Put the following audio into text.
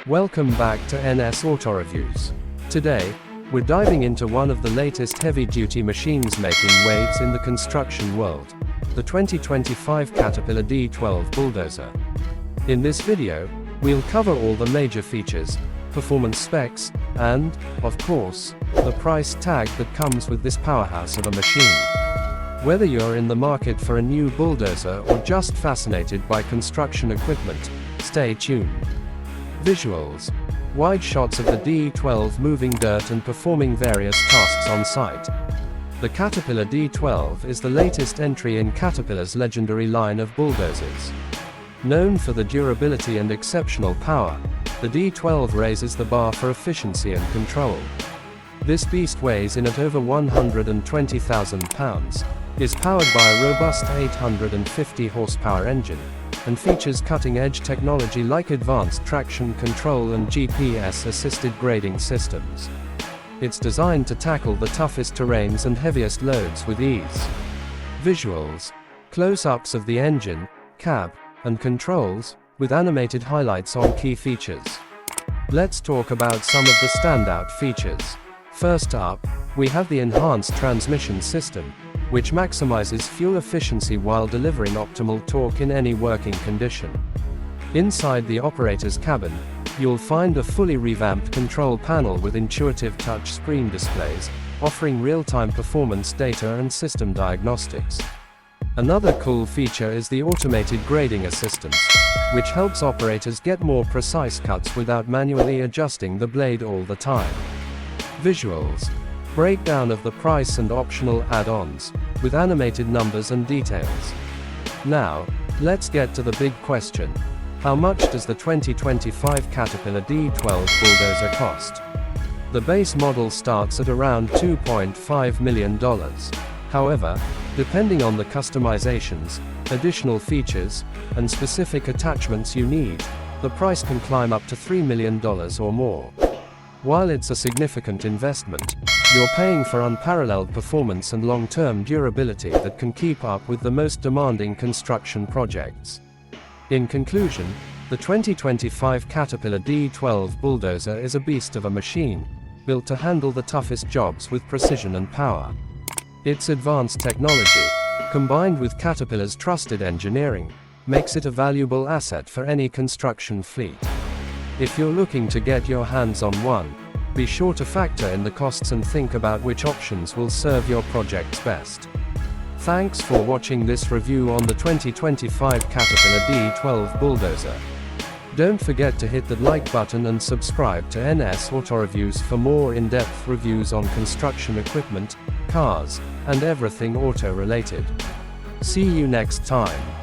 Welcome back to NS Auto Reviews. Today, we're diving into one of the latest heavy-duty machines making waves in the construction world, the 2025 Caterpillar D12 Bulldozer. In this video, we'll cover all the major features, performance specs, and, of course, the price tag that comes with this powerhouse of a machine. Whether you're in the market for a new bulldozer or just fascinated by construction equipment, stay tuned. Visuals. Wide shots of the D12 moving dirt and performing various tasks on site. The Caterpillar D12 is the latest entry in Caterpillar's legendary line of bulldozers. Known for the durability and exceptional power, the D12 raises the bar for efficiency and control. This beast weighs in at over 120,000 pounds, is powered by a robust 850 horsepower engine, and features cutting-edge technology like advanced traction control and GPS-assisted grading systems. It's designed to tackle the toughest terrains and heaviest loads with ease. Visuals. Close-ups of the engine, cab, and controls, with animated highlights on key features. Let's talk about some of the standout features. First up, we have the enhanced transmission system, which maximizes fuel efficiency while delivering optimal torque in any working condition. Inside the operator's cabin, you'll find a fully revamped control panel with intuitive touch screen displays, offering real-time performance data and system diagnostics. Another cool feature is the automated grading assistance, which helps operators get more precise cuts without manually adjusting the blade all the time. Visuals. Breakdown of the price and optional add-ons, with animated numbers and details. Now, let's get to the big question. How much does the 2025 Caterpillar D12 Bulldozer cost? The base model starts at around $2.5 million. However, depending on the customizations, additional features, and specific attachments you need, the price can climb up to $3 million or more. While it's a significant investment, you're paying for unparalleled performance and long-term durability that can keep up with the most demanding construction projects. In conclusion, the 2025 Caterpillar D12 Bulldozer is a beast of a machine, built to handle the toughest jobs with precision and power. Its advanced technology, combined with Caterpillar's trusted engineering, makes it a valuable asset for any construction fleet. If you're looking to get your hands on one, be sure to factor in the costs and think about which options will serve your projects best. Thanks for watching this review on the 2025 Caterpillar D12 Bulldozer. Don't forget to hit the like button and subscribe to NS Auto Reviews for more in-depth reviews on construction equipment, cars, and everything auto-related. See you next time.